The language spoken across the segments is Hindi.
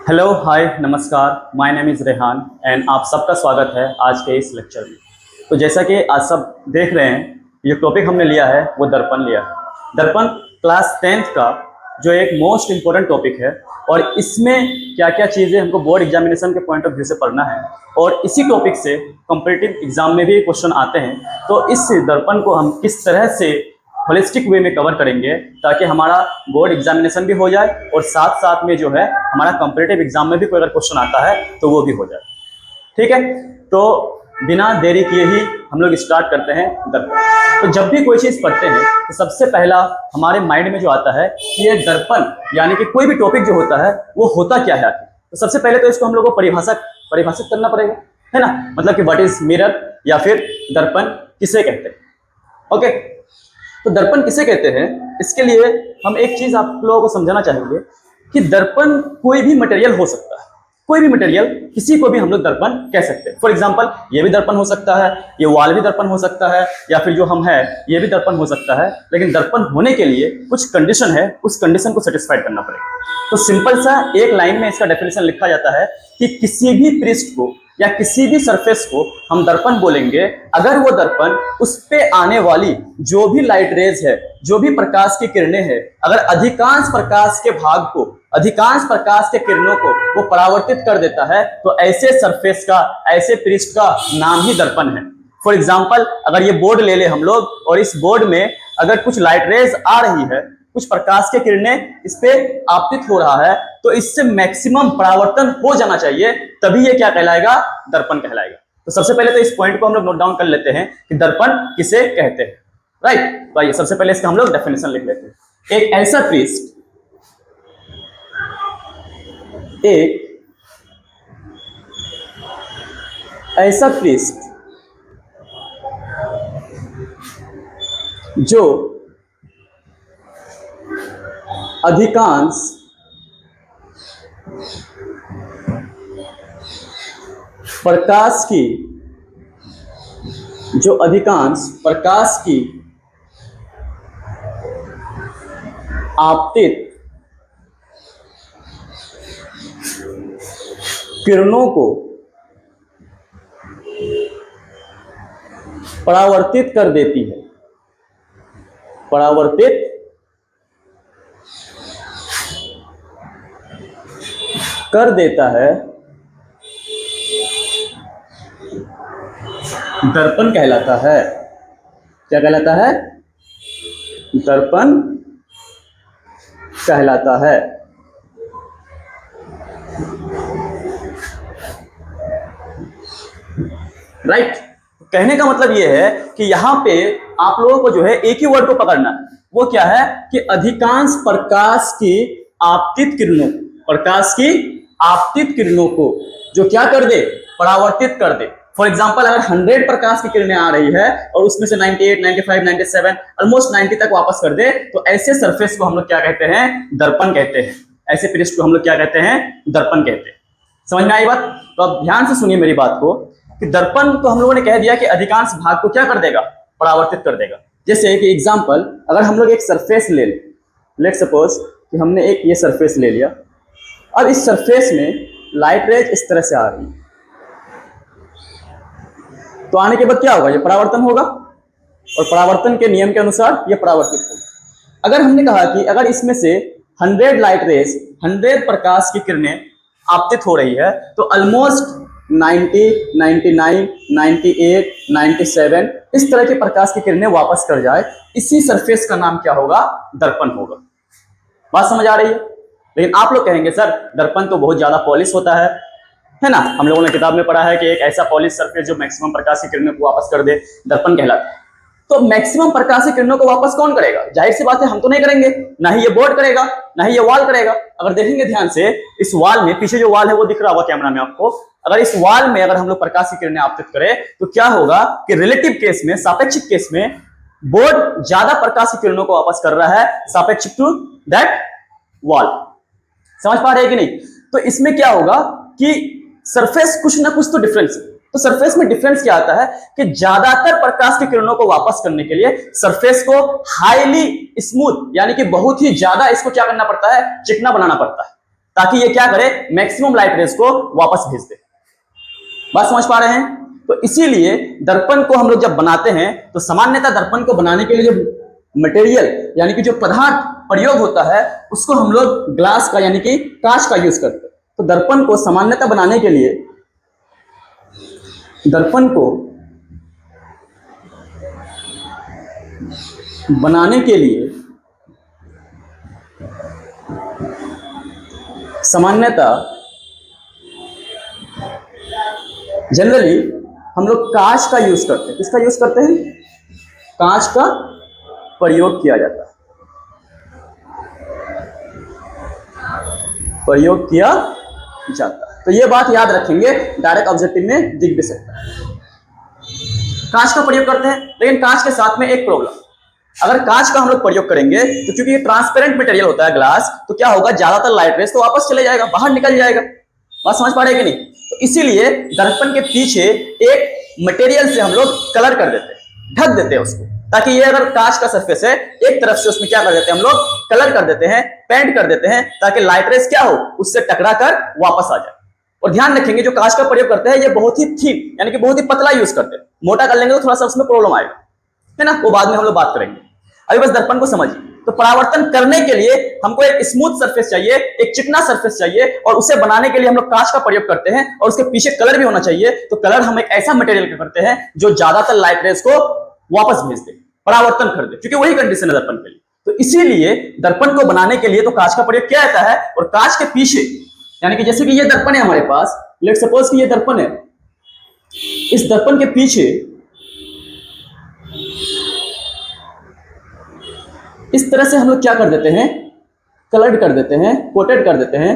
हेलो हाय नमस्कार, my name is Rehan and आप सबका स्वागत है आज के इस लेक्चर में। तो जैसा कि आज सब देख रहे हैं, ये टॉपिक हमने लिया है वो दर्पण लिया है। दर्पण क्लास 10th का जो एक मोस्ट इम्पोर्टेंट टॉपिक है और इसमें क्या क्या चीज़ें हमको बोर्ड एग्जामिनेशन के पॉइंट ऑफ व्यू से पढ़ना है और इसी टॉपिक से कॉम्पिटिटिव एग्जाम में भी क्वेश्चन आते हैं। तो इस दर्पण को हम किस तरह से होलिस्टिक वे में कवर करेंगे ताकि हमारा बोर्ड एग्जामिनेशन भी हो जाए और साथ साथ में जो है हमारा कॉम्पिटिटिव एग्जाम में भी कोई अगर क्वेश्चन आता है तो वो भी हो जाए। ठीक है, तो बिना देरी किए ही हम लोग स्टार्ट करते हैं दर्पण। तो जब भी कोई चीज़ पढ़ते हैं तो सबसे पहला हमारे माइंड में जो आता है कि ये दर्पण यानी कि कोई भी टॉपिक जो होता है वो होता क्या है। तो सबसे पहले तो इसको हम लोग को परिभाषित करना पड़ेगा, है ना। मतलब कि व्हाट इज मिरर या फिर दर्पण किसे कहते हैं। ओके, तो दर्पण किसे कहते हैं, इसके लिए हम एक चीज आप लोगों को समझाना चाहेंगे कि दर्पण कोई भी मटेरियल हो सकता है। कोई भी मटेरियल, किसी को भी हम लोग दर्पण कह सकते हैं। फॉर एग्जांपल ये भी दर्पण हो सकता है, ये वॉल भी दर्पण हो सकता है, या फिर जो हम है ये भी दर्पण हो सकता है। लेकिन दर्पण होने के लिए कुछ कंडीशन है, उस कंडीशन को सेटिस्फाइड करना पड़ेगा। तो सिंपल सा एक लाइन में इसका डेफिनेशन लिखा जाता है कि किसी भी पृष्ठ को या किसी भी सरफेस को हम दर्पण बोलेंगे अगर वो दर्पण उस पे आने वाली जो भी लाइट रेज है, जो भी प्रकाश की किरणें हैं, अगर अधिकांश प्रकाश के भाग को, अधिकांश प्रकाश के किरणों को वो परावर्तित कर देता है तो ऐसे सरफेस का, ऐसे पृष्ठ का नाम ही दर्पण है। फॉर एग्जाम्पल अगर ये बोर्ड ले ले हम लोग और इस बोर्ड में अगर कुछ लाइट रेज आ रही है, कुछ प्रकाश के किरणें इस पे आपतित हो रहा है, तो इससे मैक्सिमम परावर्तन हो जाना चाहिए, तभी ये क्या कहलाएगा, दर्पण कहलाएगा। तो सबसे पहले तो इस पॉइंट को हम लोग नोट डाउन कर लेते हैं कि दर्पण किसे कहते हैं। राइट, तो आइए सबसे पहले इसका हम लोग डेफिनेशन लिख लेते हैं। एक ऐसा पृष्ठ, एक ऐसा पृष्ठ जो अधिकांश प्रकाश की आपतित किरणों को परावर्तित कर देती है, परावर्तित कर देता है, दर्पण कहलाता है। क्या कहलाता है, दर्पण कहलाता है। राइट, कहने का मतलब यह है कि यहां पे आप लोगों को जो है एक ही वर्ड को पकड़ना है, वो क्या है कि अधिकांश प्रकाश की आपतित किरणों, प्रकाश की आपतित किरणों को जो क्या कर दे, परावर्तित कर दे। फॉर एग्जांपल अगर 100 प्रकाश की किरणें आ रही है और उसमें से 98, 95, 97 ऑलमोस्ट 90 तक वापस कर दे, तो ऐसे सरफेस को हम लोग क्या कहते हैं, दर्पण कहते हैं। ऐसे पृष्ठ को हम लोग क्या कहते हैं, दर्पण कहते हैं। समझ में आई बात? तो अब ध्यान से सुनिए मेरी बात को कि दर्पण तो हम लोगों ने कह दिया कि अधिकांश भाग को क्या कर देगा, परावर्तित कर देगा। जैसे कि एग्जांपल अगर हम लोग एक सरफेस ले लें, लेट सपोज कि हमने एक ये सरफेस ले लिया। अब इस सरफेस में लाइट रेज इस तरह से आ रही है, तो आने के बाद क्या होगा, ये परावर्तन होगा और परावर्तन के नियम के अनुसार ये परावर्तित होगा। अगर हमने कहा कि अगर इसमें से 100 लाइट रेज, 100 प्रकाश की किरणें आपतित हो रही है, तो ऑलमोस्ट 90, 99, 98, 97 इस तरह के प्रकाश की किरणें वापस कर जाए, इसी सरफेस का नाम क्या होगा, दर्पण होगा। बात समझ आ रही है? लेकिन आप लोग कहेंगे सर दर्पण तो बहुत ज्यादा पॉलिश होता है ना। हम लोगों ने किताब में पढ़ा है कि एक ऐसा पॉलिश सरफेस जो मैक्सिमम प्रकाश की किरणों को वापस कर दे, दर्पण कहलाता है। तो मैक्सिमम प्रकाश की किरणों को वापस कौन करेगा? जाहिर सी बात है हम तो नहीं करेंगे, ना ही ये बोर्ड करेगा, ना ही ये वॉल करेगा। अगर देखेंगे ध्यान से, इस वॉल में, पीछे जो वॉल है वो दिख रहा होगा कैमरा में आपको, अगर इस वॉल में अगर हम लोग प्रकाश की किरणें आपतित करें तो क्या होगा कि रिलेटिव केस में, सापेक्षिक केस में बोर्ड ज्यादा प्रकाश की किरणों को वापस कर रहा है सापेक्षिक टू दैट वॉल। समझ पा रहे हैं कि नहीं? तो इसमें क्या होगा कि सरफेस कुछ ना कुछ तो डिफरेंस है। तो सरफेस में डिफरेंस क्या आता है कि ज्यादातर प्रकाश की किरणों को वापस करने के लिए सरफेस को हाईली स्मूथ यानी कि बहुत ही ज्यादा इसको क्या करना पड़ता है, चिकना बनाना पड़ता है, ताकि ये क्या करे, मैक्सिमम लाइट रेज को वापस भेज दे। बात समझ पा रहे हैं? तो इसीलिए दर्पण को हम लोग जब बनाते हैं तो सामान्यतः दर्पण को बनाने के लिए जो मटेरियल यानी कि जो पदार्थ प्रयोग होता है उसको हम लोग ग्लास का यानी कि कांच का यूज करते हैं। तो दर्पण को सामान्यतः बनाने के लिए सामान्यतः जनरली हम लोग कांच का यूज करते हैं। किसका यूज करते हैं? कांच का प्रयोग किया जाता है, प्रयोग किया जाता है। तो ये बात याद रखेंगे, डायरेक्ट ऑब्जेक्टिव में दिख भी सकता है। कांच का प्रयोग करते हैं, लेकिन कांच के साथ में एक प्रॉब्लम, अगर कांच का हम लोग प्रयोग करेंगे तो क्योंकि ये ट्रांसपेरेंट मटेरियल होता है ग्लास, तो क्या होगा, ज्यादातर लाइट रेस तो वापस चले जाएगा, बाहर निकल जाएगा। बात समझ पा रहे हैं कि नहीं? तो इसीलिए दर्पण के पीछे एक मटेरियल से हम लोग कलर कर देते हैं, ढक देते हैं उसको, ताकि ये अगर कांच का सरफेस है एक तरफ से उसमें क्या कर देते हैं हम लोग, कलर कर देते हैं, पेंट कर देते हैं, ताकि लाइट रेस क्या हो, उससे टकरा कर वापस आ जाए। और ध्यान रखेंगे जो कांच का प्रयोग करते हैं ये बहुत ही थिन यानी कि बहुत ही पतला यूज करते हैं, मोटा कर लेंगे तो थोड़ा सा उसमें प्रॉब्लम आएगा, है ना, वो बाद में हम लोग बात करेंगे। अभी बस दर्पण को समझिए। तो परावर्तन करने के लिए हमको एक स्मूथ सरफेस चाहिए, एक चिकना सरफेस चाहिए, और उसे बनाने के लिए हम लोग कांच का प्रयोग करते हैं, और उसके पीछे कलर भी होना चाहिए। तो कलर हम एक ऐसा मटेरियल का करते हैं जो ज्यादातर लाइट रेस को वापस भेज दे, परावर्तन कर दे, क्योंकि वही कंडीशन है दर्पण के लिए। तो इसीलिए दर्पण को बनाने के लिए तो कांच का प्रयोग किया जाता है, और कांच के पीछे यानी कि जैसे कि ये दर्पण है हमारे पास, लेट सपोज कि ये दर्पण है, इस दर्पण के पीछे इस तरह से हम लोग क्या कर देते हैं, कलर्ड कर देते हैं, कोटेड कर देते हैं,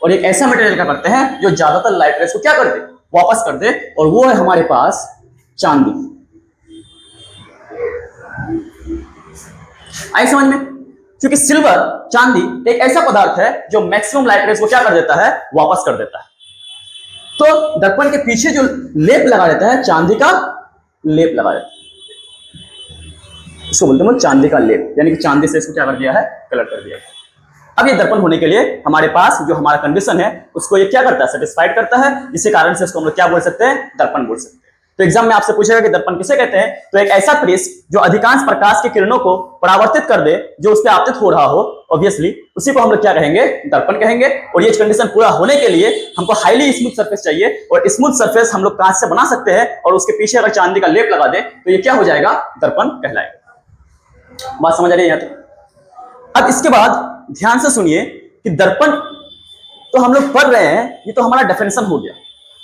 और एक ऐसा मटेरियल का करते हैं जो ज्यादातर लाइट रेस को क्या कर दे, वापस कर दे, और वो है हमारे पास चांदी। आई समझ में? क्योंकि सिल्वर, चांदी एक ऐसा पदार्थ है जो मैक्सिमम लाइट रेस को क्या कर देता है, वापस कर देता है। तो दर्पण के पीछे जो लेप लगा देता है, चांदी का लेप लगा देता है, इसको बोलते हैं चांदी का लेप, यानी कि चांदी से इसको क्या कर दिया है, कलर कर दिया है। अब ये दर्पण होने के लिए हमारे पास जो हमारा कंडीशन है उसको ये क्या करता है, सेटिस्फाइड करता है, जिसके कारण से इसको हम लोग क्या बोल सकते हैं, दर्पण बोल सकते हैं। तो एग्जाम में आपसे पूछेगा कि दर्पण किसे कहते हैं, तो एक ऐसा प्रिज्म जो अधिकांश प्रकाश की किरणों को परावर्तित कर दे, जो उस पर आपतित हो रहा हो, ऑब्वियसली उसी को हम लोग क्या कहेंगे, दर्पण कहेंगे। और ये कंडीशन पूरा होने के लिए हमको हाईली स्मूथ सरफेस चाहिए, और स्मूथ सरफेस हम लोग कांच से बना सकते हैं, और उसके पीछे अगर चांदी का लेप लगा दे तो ये क्या हो जाएगा, दर्पण कहलाएगा। बात समझ आ रही है यहाँ तक? अब इसके बाद ध्यान से सुनिए कि दर्पण तो हम लोग पढ़ रहे हैं, ये तो हमारा डेफिनेशन हो गया,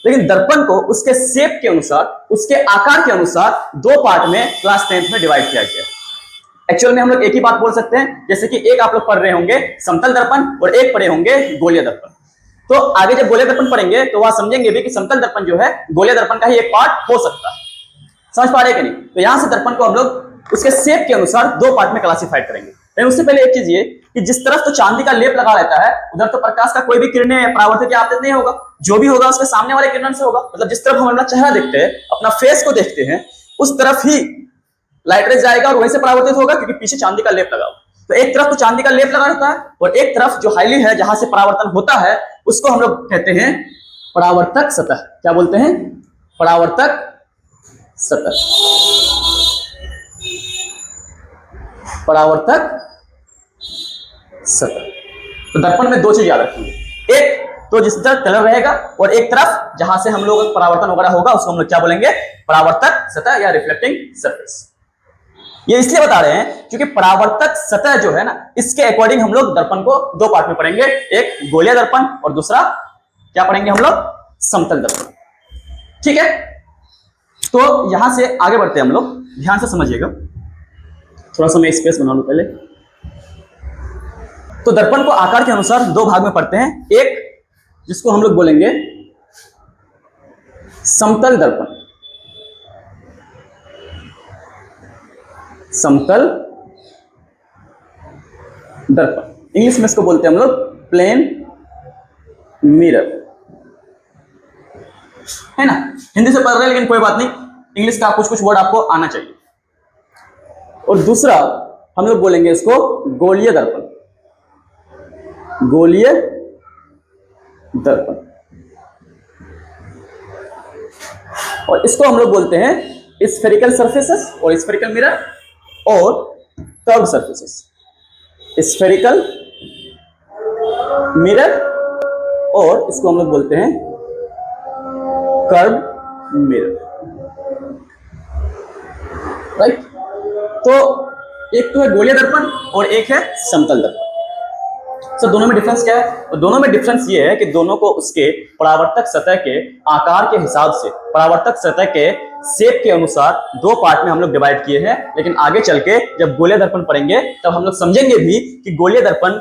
लेकिन दर्पण को उसके शेप के अनुसार, उसके आकार के अनुसार दो पार्ट में क्लास 10th में डिवाइड किया गया। एक्चुअल में हम लोग एक ही बात बोल सकते हैं, जैसे कि एक आप लोग पढ़ रहे होंगे समतल दर्पण और एक पढ़े होंगे गोलीय दर्पण। तो आगे जब गोलीय दर्पण पढ़ेंगे तो वह समझेंगे भी कि समतल दर्पण जो है गोलीय दर्पण का ही एक पार्ट हो सकता है। समझ पा रहे हैं कि नहीं? तो यहां से दर्पण को हम लोग उसके शेप के अनुसार दो पार्ट में क्लासिफाइड करेंगे। लेकिन उससे पहले एक चीज ये कि जिस तरफ तो चांदी का लेप लगा रहता है उधर तो प्रकाश का कोई भी किरणें परावर्तित या आपतित नहीं होगा, जो भी होगा उसके सामने वाले किरण से होगा। मतलब जिस तरफ हम अपना चेहरा देखते हैं, अपना फेस को देखते हैं, उस तरफ ही लाइट रेज जाएगा और वहीं से परावर्तित होगा, क्योंकि पीछे चांदी का लेप लगा हुआ। तो एक तरफ तो चांदी का लेप लगा रहता है, और एक तरफ जो हाईली है जहां से परावर्तन होता है उसको हम लोग कहते हैं परावर्तक सतह। क्या बोलते हैं? परावर्तक सतह। परावर्तक सतह। तो दर्पण में दो चीज याद रखेंगे, एक तो जिस तरफ कलर रहेगा, और एक तरफ जहां से हम लोग परावर्तन वगैरह होगा उसको हम लोग क्या बोलेंगे, परावर्तक सतह या रिफ्लेक्टिंग सरफेस। ये इसलिए बता रहे हैं क्योंकि परावर्तक सतह जो है ना, इसके अकॉर्डिंग हम लोग दर्पण को दो पार्ट में पढ़ेंगे, एक गोलीय दर्पण और दूसरा क्या पढ़ेंगे हम लोग, समतल दर्पण। ठीक है, तो यहां से आगे बढ़ते हैं हम लोग, ध्यान से समझिएगा। थोड़ा सा मैं स्पेस बना लूं पहले। तो दर्पण को आकार के अनुसार दो भाग में पढ़ते हैं, एक जिसको हम लोग बोलेंगे समतल दर्पण, समतल दर्पण, इंग्लिश में इसको बोलते हैं हम लोग प्लेन मिरर, है ना। हिंदी से पढ़ रहे हैं लेकिन कोई बात नहीं, इंग्लिश का कुछ कुछ वर्ड आपको आना चाहिए। और दूसरा हम लोग बोलेंगे इसको गोलीय दर्पण, गोलीय दर्पण। और इसको हम लोग बोलते हैं स्फेरिकल सरफेसेस और स्फेरिकल मिरर और कर्व सरफेसेस। स्फेरिकल मिरर और इसको हम लोग बोलते हैं कर्व मिरर, राइट। तो एक तो है गोलीय दर्पण और एक है समतल दर्पण। तो दोनों में डिफरेंस क्या है? तो दोनों में डिफरेंस ये है कि दोनों को उसके परावर्तक सतह के आकार के हिसाब से, परावर्तक सतह के शेप के अनुसार दो पार्ट में हम लोग डिवाइड किए हैं। लेकिन आगे चल के जब गोलीय दर्पण पढ़ेंगे तब हम लोग समझेंगे भी कि गोलीय दर्पण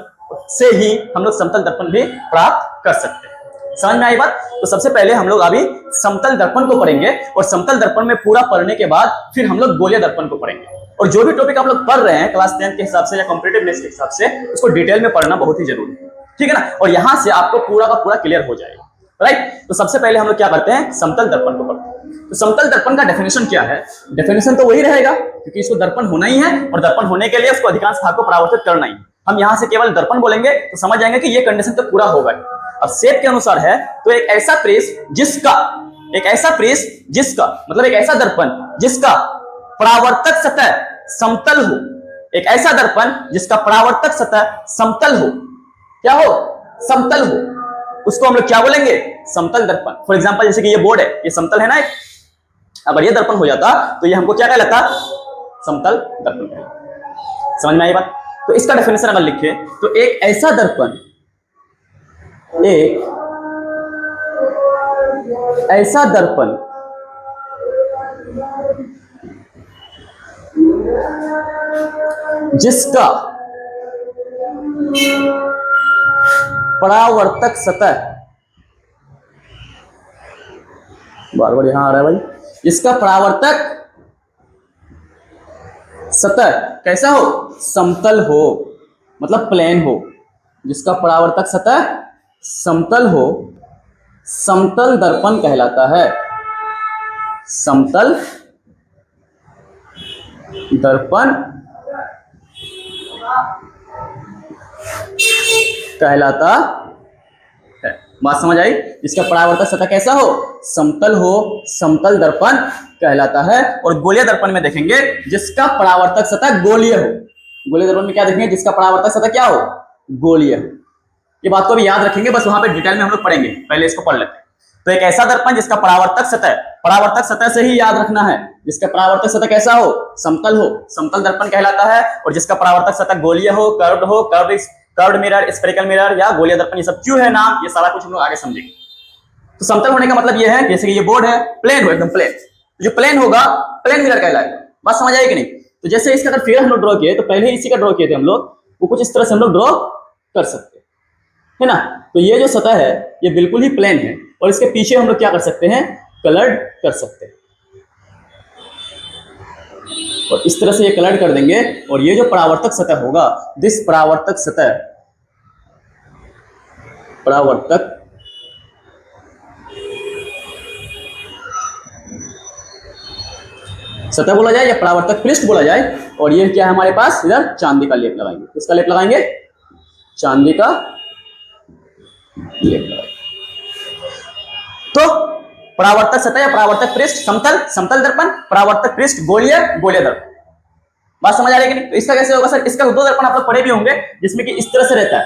से ही हम लोग समतल दर्पण भी प्राप्त कर सकते हैं। समझ में आई बात? तो सबसे पहले हम लोग अभी समतल दर्पण को पढ़ेंगे और समतल दर्पण में पूरा पढ़ने के बाद फिर हम लोग गोलीय दर्पण को पढ़ेंगे। और जो भी टॉपिक आप लोग पढ़ रहे हैं क्लास 10 के हिसाब से या कॉम्पिटिटिवनेस के हिसाब से, उसको डिटेल में पढ़ना बहुत ही जरूरी है, ठीक है ना। और यहां से आपको पूरा का पूरा क्लियर हो जाएगा, राइट। तो सबसे पहले हम लोग क्या करते हैं, समतल दर्पण को पढ़ते हैं। तो समतल दर्पण का डेफिनेशन क्या है? डेफिनेशन तो वही रहेगा क्योंकि इसको दर्पण होना ही है और दर्पण होने के लिए उसको अधिकांश भाग को परावर्तित करना ही है। हम यहां से केवल दर्पण बोलेंगे तो समझ जाएंगे कि ये कंडीशन तो पूरा होगा। अब शेप के अनुसार है तो एक ऐसा प्रेस जिसका मतलब एक ऐसा दर्पण जिसका परावर्तक सतह समतल हो, एक ऐसा दर्पण जिसका परावर्तक सतह समतल हो, क्या हो? समतल हो, उसको हम लोग क्या बोलेंगे? समतल दर्पण। फॉर एग्जांपल जैसे कि ये बोर्ड है, ये समतल है ना, अगर ये दर्पण हो जाता तो ये हमको क्या कहलाता? समतल दर्पण कहलाता। समझ में आई बात? तो इसका डेफिनेशन अगर लिखे तो एक ऐसा दर्पण जिसका परावर्तक सतह, बार बार यहां आ रहा है भाई, जिसका परावर्तक सतह कैसा हो? समतल हो, मतलब प्लेन हो। जिसका परावर्तक सतह समतल हो, समतल दर्पण कहलाता है। समतल दर्पण कहलाता है। बात समझ आई? जिसका परावर्तक सतह कैसा हो? समतल हो, समतल दर्पण कहलाता है। और गोलीय दर्पण में देखेंगे जिसका परावर्तक सतह गोलीय हो। गोलीय दर्पण में क्या देखेंगे? जिसका परावर्तक सतह क्या हो? गोलीय हो। ये बात को भी याद रखेंगे, बस वहां पे डिटेल में हम लोग पढ़ेंगे, पहले इसको पढ़ लेते हैं। तो एक ऐसा दर्पण जिसका परावर्तक सतह से ही याद रखना है, जिसका परावर्तक सतह कैसा हो? समतल हो, समतल दर्पण कहलाता है। और जिसका परावर्तक सतह गोलीय हो, कर्व्ड मिरर, स्फेरिकल मिरर या गोलीय दर्पण, ये सब क्यों है नाम, ये सारा कुछ हम लोग आगे समझेंगे। तो समतल होने का मतलब ये है, जैसे कि ये बोर्ड है, प्लेन हो, एकदम प्लेन, जो प्लेन होगा प्लेन मिरर कहलाएगा। बात समझ आई कि नहीं? तो जैसे इसका अगर फिगर हम लोग ड्रॉ किए तो पहले इसी का ड्रॉ किए थे हम लोग, वो कुछ इस तरह से हम लोग ड्रॉ कर सकते है ना। तो ये जो सतह है ये बिल्कुल ही प्लेन है और इसके पीछे हम लोग क्या कर सकते हैं? कलर्ड कर सकते हैं। और इस तरह से ये कलर्ड कर देंगे और ये जो परावर्तक सतह होगा, दिस परावर्तक सतह बोला जाए या परावर्तक पृष्ठ बोला जाए। और ये क्या है हमारे पास? इधर चांदी का लेप लगाएंगे। किसका लेप लगाएंगे? चांदी का लेप लगाएंगे। तो परावर्तक सतह या परावर्तक पृष्ठ समतल दर्पण, परावर्तक पृष्ठ गोलीय दर्पण। बात समझ आ रही है कि नहीं? तो इसका कैसे होगा सर? इसका दो दर्पण आप लोग पढ़े भी होंगे जिसमें कि इस तरह से रहता है।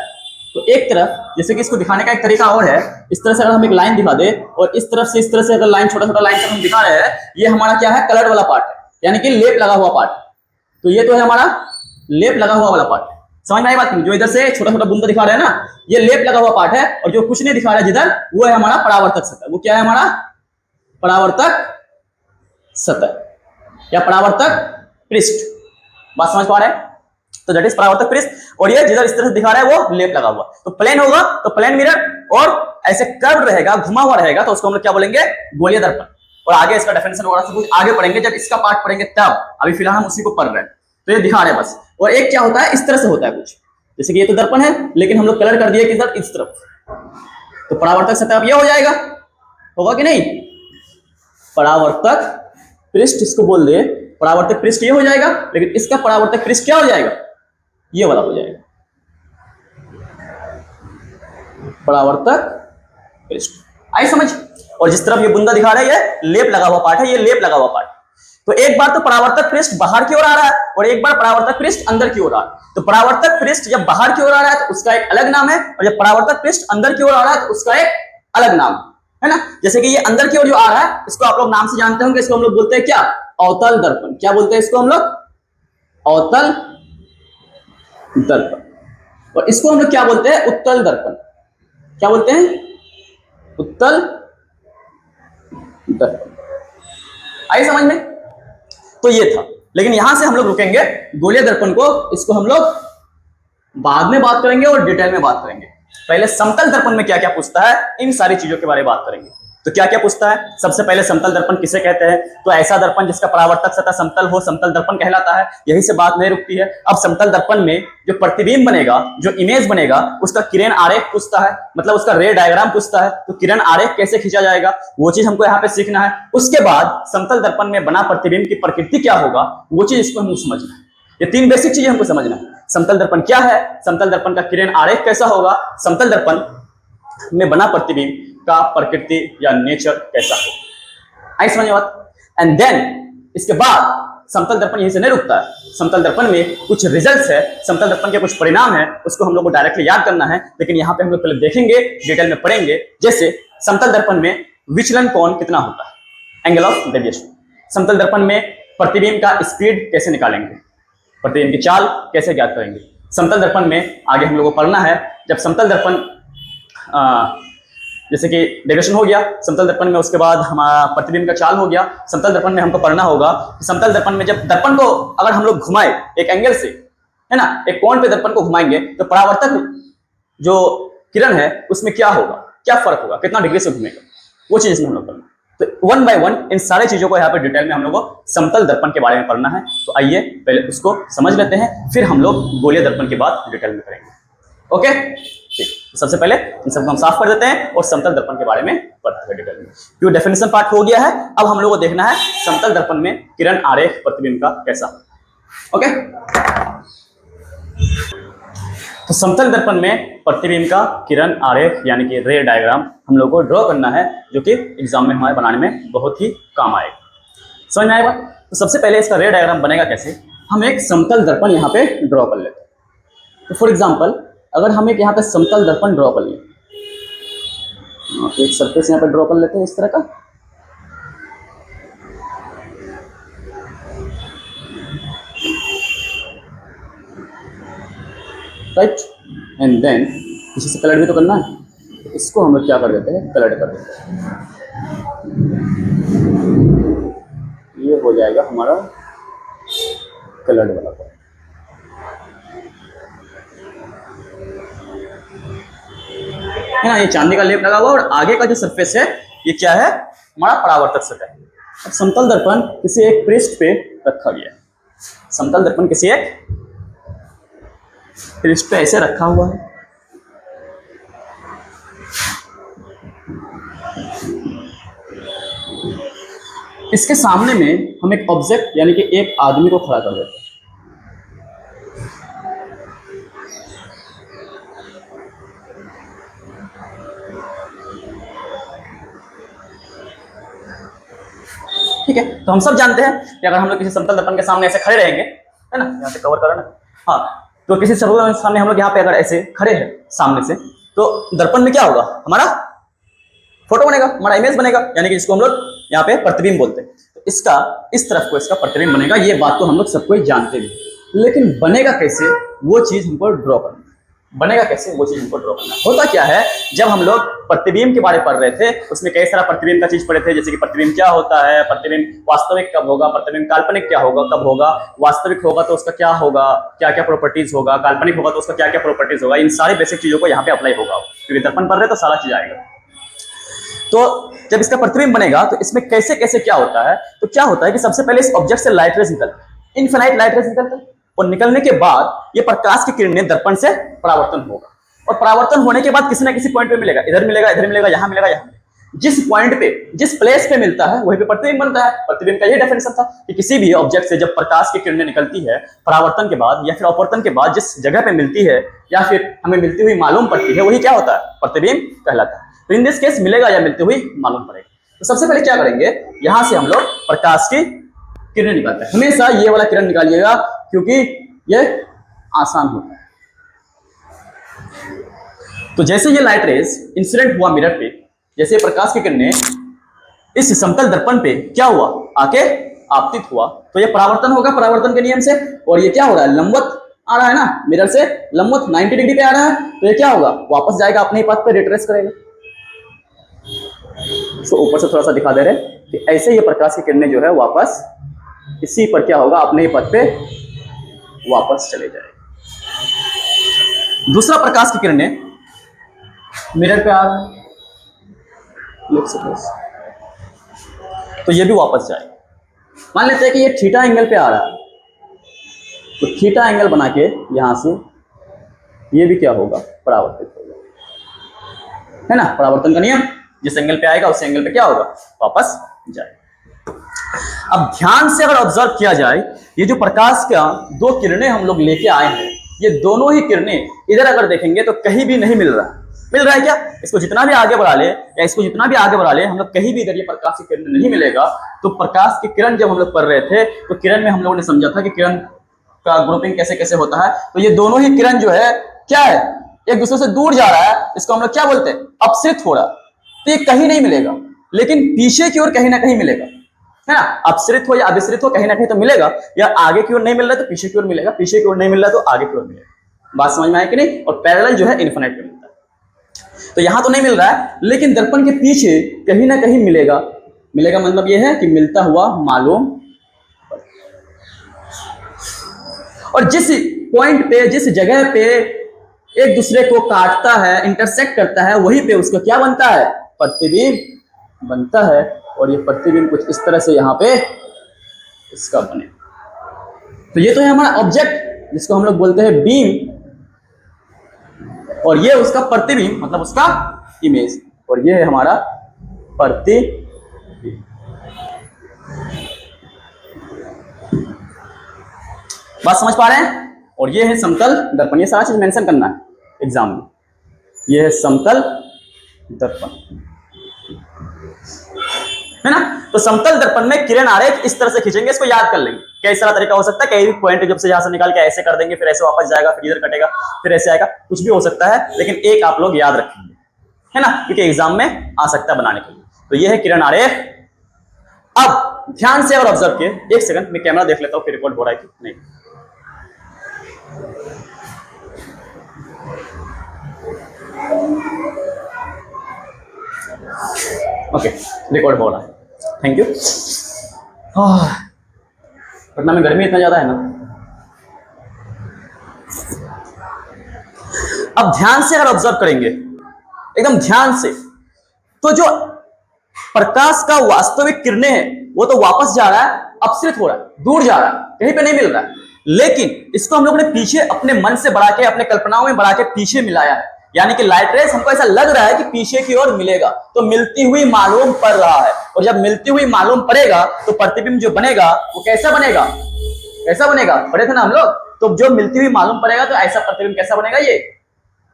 तो एक तरफ, जैसे कि इसको दिखाने का एक तरीका और है, इस तरह से अगर हम एक लाइन दिखा दे और इस तरफ से इस तरह से अगर लाइन, छोटा छोटा लाइन से हम दिखा रहे हैं, ये हमारा क्या है? कलर्ड वाला पार्ट है, यानी कि लेप लगा हुआ पार्ट। तो ये तो है हमारा लेप लगा हुआ वाला पार्ट। समझ में आई बात? जो इधर से छोटा छोटा बूंदा दिखा रहे हैं ना, ये लेप लगा हुआ पार्ट है। और जो कुछ नहीं दिखा रहा है जिधर, वो है हमारा परावर्तक सतह। वो क्या है हमारा? परावर्तक सतह या परावर्तक पृष्ठ। बात समझ पा रहे हैं? तो दैट इज परावर्तक पृष्ठ। और ये जिधर इस तरह से दिखा रहा है वो लेप लगा हुआ। तो प्लेन होगा तो प्लेन मिरर, और ऐसे कर्व रहेगा, घुमा हुआ रहेगा, तो उसको हम लोग क्या बोलेंगे? गोलीय दर्पण। और आगे इसका डेफिनेशन वगैरह सब कुछ आगे पढ़ेंगे, जब इसका पार्ट पढ़ेंगे तब। अभी फिलहाल हम उसी को पढ़ रहे हैं, तो ये दिखा रहे हैं बस। और एक क्या होता है, इस तरह से होता है कुछ, जैसे कि ये तो दर्पण है लेकिन हम लोग कलर कर दिए किधर? इस तरफ। तो परावर्तक सतह अब ये हो जाएगा, होगा कि नहीं? परावर्तक पृष्ठ इसको बोल दे, परावर्तक पृष्ठ ये हो जाएगा, लेकिन इसका परावर्तक पृष्ठ क्या हो जाएगा? ये वाला हो जाएगा, परावर्तक पृष्ठ। आई समझ। और जिस तरफ ये बुंदा दिखा रहा है ये लेप लगा हुआ पार्ट है, ये लेप लगा हुआ पार्ट। तो एक बार तो परावर्तक पृष्ठ बाहर की ओर आ रहा है और एक बार परावर्तक पृष्ठ अंदर की ओर आ रहा है। तो परावर्तक पृष्ठ जब बाहर की ओर आ रहा है तो उसका एक अलग नाम है, और जब परावर्तक पृष्ठ अंदर की ओर आ रहा है तो उसका एक अलग नाम है ना। जैसे कि ये अंदर की ओर जो आ रहा है इसको आप लोग नाम से जानते होंगे, इसको हम लोग बोलते हैं क्या, अवतल दर्पण। क्या बोलते हैं इसको हम लोग, अवतल दर्पण। और इसको हम लोग क्या बोलते हैं, उत्तल दर्पण। क्या बोलते हैं, उत्तल दर्पण। आई समझ में। तो ये था, लेकिन यहां से हम लोग रुकेंगे गोलीय दर्पण को, इसको हम लोग बाद में बात करेंगे और डिटेल में बात करेंगे। पहले समतल दर्पण में क्या क्या पूछता है इन सारी चीजों के बारे में बात करेंगे। तो क्या क्या पूछता है, सबसे पहले समतल दर्पण किसे कहते हैं, तो ऐसा दर्पण जिसका परावर्तक सतह समतल हो, समतल दर्पण कहलाता है। यही से बात नहीं रुकती है। अब समतल दर्पण में जो प्रतिबिंब बनेगा, जो इमेज बनेगा, उसका किरण आरेख पूछता है, मतलब उसका रे डायग्राम पूछता है। तो किरण आरेख कैसे खींचा जाएगा वो चीज हमको यहाँ पे सीखना है। उसके बाद समतल दर्पण में बना प्रतिबिंब की प्रकृति क्या होगा वो चीज इसको हमको समझना है। ये तीन बेसिक चीजें हमको समझना है। समतल दर्पण क्या है, समतल दर्पण का किरण आरेख कैसा होगा, समतल दर्पण में बना प्रतिबिंब का प्रकृति या नेचर कैसा हो। आई समझ बात। एंड देन इसके बाद समतल दर्पण यहीं से नहीं रुकता है। समतल दर्पण में कुछ रिजल्ट्स है, समतल दर्पण के कुछ परिणाम है, उसको हम लोग को डायरेक्टली याद करना है। लेकिन यहाँ पे हम लोग पहले देखेंगे, डिटेल में पढ़ेंगे। जैसे समतल दर्पण में विचलन कोण कितना होता है, एंगल ऑफ डेविएशन। समतल दर्पण में प्रतिबिंब का स्पीड कैसे निकालेंगे, प्रतिबिंब की चाल कैसे ज्ञात करेंगे। समतल दर्पण में आगे हम लोग को पढ़ना है, जब समतल दर्पण जैसे कि डेविएशन हो गया समतल दर्पण में, उसके बाद हमारा प्रतिबिंब का चाल हो गया। समतल दर्पण में हमको पढ़ना होगा कि समतल दर्पण में जब दर्पण को अगर हम लोग घुमाए एक एंगल से, है ना, एक कोण पे दर्पण को घुमाएंगे तो परावर्तक जो किरण है उसमें क्या होगा, क्या फर्क होगा, कितना डिग्री से घूमेगा, वो चीज इसमें हम लोग पढ़ना। तो वन बाय वन इन सारी चीजों को यहाँ पे डिटेल में हम लोग को समतल दर्पण के बारे में पढ़ना है। तो आइए पहले उसको समझ लेते हैं, फिर हम लोग गोलीय दर्पण की बात डिटेल में करेंगे। ओके, ठीक। सबसे पहले इन सबको हम साफ कर देते हैं और समतल दर्पण के बारे में पढ़ते हैं डिटेल में। क्यों डेफिनेशन पार्ट हो गया है, अब हम लोग को देखना है समतल दर्पण में किरण आरेख प्रतिबिंब का कैसा। ओके, तो समतल दर्पण में प्रतिबिंब का किरण आरेख यानी कि रे डायग्राम हम लोग को ड्रॉ करना है, जो कि एग्जाम में हमारे बनाने में बहुत ही काम आएगा। समझ में आएगा। तो सबसे पहले इसका रे डायग्राम बनेगा कैसे, हम एक समतल दर्पण यहाँ पे ड्रॉ कर लेते हैं। तो फॉर एग्जाम्पल अगर हम एक यहाँ पे समतल दर्पण ड्रॉ कर लें, एक सरफेस यहाँ पे ड्रॉ कर लेते हैं इस तरह का। राइट, एंड देन किसी से कलर भी तो करना है, तो इसको हम लोग क्या कर देते हैं, कलर कर देते हैं। ये हो जाएगा हमारा कलर्ड वाला पार्ट। है ना, ये चांदी का लेप लगा हुआ और आगे का जो सरफेस है ये क्या है, हमारा परावर्तक सतह है। अब समतल दर्पण किसी एक पृष्ठ पे रखा गया है, समतल दर्पण किसी एक पृष्ठ पे ऐसे रखा हुआ है। इसके सामने में हम एक ऑब्जेक्ट यानी कि एक आदमी को खड़ा कर देते हैं। ठीक है, तो हम सब जानते हैं कि अगर हम लोग किसी समतल दर्पण के सामने ऐसे खड़े रहेंगे, है ना, यहाँ पे कवर करो ना, हाँ, तो किसी समतल दर्पण के सामने हम लोग यहाँ पे अगर ऐसे खड़े हैं सामने से, तो दर्पण में क्या होगा, हमारा फोटो बनेगा, हमारा इमेज बनेगा, यानी कि जिसको हम लोग यहाँ पे प्रतिबिंब बोलते हैं। तो इसका इस तरफ को इसका प्रतिबिंब बनेगा, ये बात तो हम लोग सबको ही जानते हैं। लेकिन बनेगा कैसे वो चीज हमको ड्रॉ करना, बनेगा कैसे वो चीज हमको ड्रॉ करना। होता क्या है, जब हम लोग प्रतिबिंब के बारे में पढ़ रहे थे उसमें कई सारा प्रतिबिंब का चीज पढ़े थे, जैसे कि प्रतिबिंब क्या होता है, प्रतिबिंब वास्तविक कब होगा, प्रतिबिंब काल्पनिक क्या होगा, कब होगा, वास्तविक होगा तो उसका क्या होगा, क्या क्या प्रॉपर्टीज होगा, काल्पनिक होगा तो उसका क्या क्या प्रॉपर्टीज होगा। इन सारी बेसिक चीजों को यहाँ पे अप्लाई होगा, क्योंकि दर्पण पढ़ रहे तो सारा चीज आएगा। तो जब इसका प्रतिबिंब बनेगा तो इसमें कैसे कैसे क्या होता है, तो क्या होता है कि सबसे पहले इस ऑब्जेक्ट से लाइट रेज निकलता है, इनफिनाइट लाइट रेज निकलता है, और निकलने के बाद ये प्रकाश की किरणें दर्पण से परावर्तन होगा, और परावर्तन होने के बाद किसी ना किसी पॉइंट पे मिलेगा, इधर मिलेगा, इधर मिलेगा, यहाँ मिलेगा, यहाँ मिलेगा। जिस पॉइंट पे, जिस प्लेस पे मिलता है वहीं पे प्रतिबिंब बनता है। प्रतिबिंब का यही डेफिनेशन था कि किसी भी ऑब्जेक्ट से जब प्रकाश की किरणें निकलती है परावर्तन के बाद या फिर अपवर्तन के बाद जिस जगह पे मिलती है या फिर हमें मिलती हुई मालूम पड़ती है वही क्या होता है, प्रतिबिंब कहलाता है। तो इन दिस केस मिलेगा या मिलती हुई मालूम पड़ेगा। तो सबसे पहले क्या करेंगे, यहां से हम लोग प्रकाश की किरणें निकालते हैं। हमेशा ये वाला किरण निकालिएगा क्योंकि ये आसान होता है। तो जैसे ये लाइट रेज इंसिडेंट हुआ मिरर पे, जैसे प्रकाश की किरणें इस समतल दर्पण पे क्या हुआ, आके आपतित हुआ, तो ये परावर्तन होगा परावर्तन के नियम से। और ये क्या हो रहा है, लंबवत आ रहा है ना, मिरर से लंबवत 90 डिग्री पे आ रहा है, तो ये क्या होगा, वापस जाएगा अपने ही पथ पे, रिट्रेस करेगा। तो ऊपर से थोड़ा सा दिखा दे रहे कि ऐसे ये प्रकाश की किरणें जो है वापस इसी पर क्या होगा, अपने ही पथ पे वापस चले जाएगी। दूसरा प्रकाश की किरणें मिरर पे आ रहा है, तो ये भी वापस जाएगा। मान लेते हैं कि ये थीटा एंगल पे आ रहा है, तो थीटा एंगल बना के यहां से ये भी क्या होगा, परावर्तित होगा, है ना। परावर्तन का नियम, जिस एंगल पे आएगा उस एंगल पे क्या होगा, वापस जाएगा। अब ध्यान से अगर ऑब्जर्व किया जाए, ये जो प्रकाश का दो किरणें हम लोग लेके आए हैं, ये दोनों ही किरणें इधर अगर देखेंगे तो कहीं भी नहीं मिल रहा है। मिल रहा है क्या, इसको जितना भी आगे बढ़ा ले या इसको जितना भी आगे बढ़ा ले, हम लोग कहीं भी इधर ये प्रकाश की किरण नहीं मिलेगा। तो प्रकाश की किरण जब हम लोग पढ़ रहे थे तो किरण में हम लोगों ने समझा था कि किरण का ग्रुपिंग कैसे कैसे होता है। तो ये दोनों ही किरण जो है क्या है, एक दूसरे से दूर जा रहा है, इसको हम लोग क्या बोलते हैं, अपसृत हो रहा। तो ये कहीं नहीं मिलेगा, लेकिन पीछे की ओर कहीं ना कहीं मिलेगा, है ना। अपसृत हो या अभिसृत हो, कहीं ना कहीं तो मिलेगा। या आगे की ओर नहीं मिल रहा तो पीछे की ओर मिलेगा, पीछे की ओर नहीं मिल रहा तो आगे की ओर मिलेगा। बात समझ में आया कि नहीं। और पैरेलल जो है इन्फिनिट पे मिलता है। तो यहां तो नहीं मिल रहा है, लेकिन दर्पण के पीछे कहीं ना कहीं मिलेगा। मिलेगा मतलब यह है कि मिलता हुआ मालूम। और जिस पॉइंट पे, जिस जगह पे एक दूसरे को काटता है, इंटरसेक्ट करता है, वहीं पे उसका क्या बनता है, प्रतिबिंब बनता है। और ये प्रतिबिंब कुछ इस तरह से यहाँ पे इसका बने। तो ये तो है हमारा ऑब्जेक्ट जिसको हम लोग बोलते हैं बीम, और ये उसका प्रतिबिंब मतलब उसका इमेज, और ये है हमारा प्रतिबिंब। बात समझ पा रहे हैं। और ये है समतल दर्पण, ये सारा चीज मेंशन करना है एग्जाम में। ये है समतल दर्पण, है ना। तो समतल दर्पण में किरण आरेख इस तरह से खींचेंगे, इसको याद कर लेंगे। कई सारा तरीका हो सकता है, कई भी पॉइंट जब से यहां से निकाल के ऐसे कर देंगे, फिर ऐसे वापस जाएगा, फिर इधर कटेगा, फिर ऐसे आएगा, कुछ भी हो सकता है। लेकिन एक आप लोग याद रखेंगे, है ना, क्योंकि एग्जाम में आ सकता है बनाने के लिए। तो ये है किरण आरेख। अब ध्यान से अगर ऑब्जर्व किए, एक सेकंड मैं कैमरा देख लेता हूं कि रिकॉर्ड हो रहा है कि नहीं। ओके, रिकॉर्ड हो रहा है, थैंक यू। पटना में गर्मी इतना ज्यादा है ना। अब ध्यान से अगर ऑब्जर्व करेंगे, एकदम ध्यान से, तो जो प्रकाश का वास्तविक किरणें है वो तो वापस जा रहा है, अपसृत हो रहा है, दूर जा रहा है, कहीं पे नहीं मिल रहा है। लेकिन इसको हम लोगों ने पीछे अपने मन से बढ़ा के, अपने कल्पनाओं में बढ़ा के पीछे मिलाया है। यानी कि लाइट रेस हमको ऐसा लग रहा है कि पीछे की ओर मिलेगा, तो मिलती हुई मालूम पड़ रहा है। और जब मिलती हुई मालूम पड़ेगा तो प्रतिबिंब जो बनेगा वो कैसा बनेगा, कैसा बनेगा, पढ़े थे ना हम लोग। तो जो मिलती हुई मालूम पड़ेगा तो ऐसा प्रतिबिंब कैसा बनेगा, ये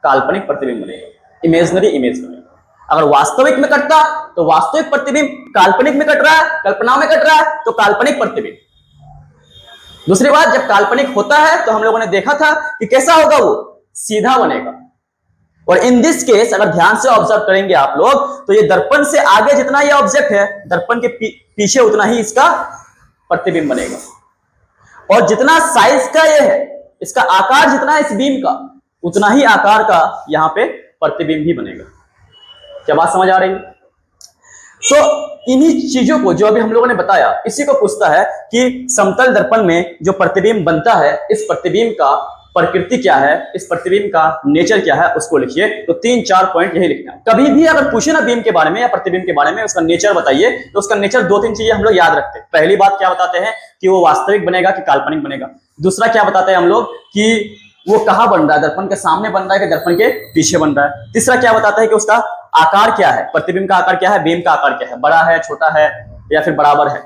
काल्पनिक प्रतिबिंब बनेगा, इमेजिनरी इमेज बनेगा। अगर वास्तविक में कटता तो वास्तविक प्रतिबिंब, काल्पनिक में कट रहा है, कल्पनाओं में कट रहा है तो काल्पनिक प्रतिबिंब। दूसरी बात, जब काल्पनिक होता है तो हम लोगों ने देखा था कि कैसा होगा, वो सीधा बनेगा। और इन दिस केस अगर ध्यान से ऑब्जर्व करेंगे आप लोग, तो ये दर्पण से आगे जितना ये ऑब्जेक्ट है, दर्पण के पीछे उतना ही इसका प्रतिबिंब बनेगा। और जितना साइज का ये है, इसका आकार जितना है इस बीम का, उतना ही आकार का यहां पे प्रतिबिंब भी बनेगा। क्या बात समझ आ रही है। तो इन्हीं चीजों को जो अभी हम लोगों ने बताया, इसी को पूछता है कि समतल दर्पण में जो प्रतिबिंब बनता है, इस प्रतिबिंब का प्रकृति क्या है, इस प्रतिबिंब का नेचर क्या है, उसको लिखिए। तो 3-4 पॉइंट यही लिखना है। कभी भी अगर पूछे ना बीम के बारे में या प्रतिबिंब के बारे में, उसका नेचर बताइए, तो उसका नेचर 2-3 चीजें हम लोग याद रखते हैं। पहली बात क्या बताते हैं कि वो वास्तविक बनेगा कि काल्पनिक बनेगा। दूसरा क्या बताते हैं हम लोग कि वो कहाँ बन रहा है, दर्पण के सामने बन रहा है कि दर्पण के पीछे बन रहा है। तीसरा क्या बताता है कि उसका आकार क्या है, प्रतिबिंब का आकार क्या है, बीम का आकार क्या है, बड़ा है, छोटा है या फिर बराबर है।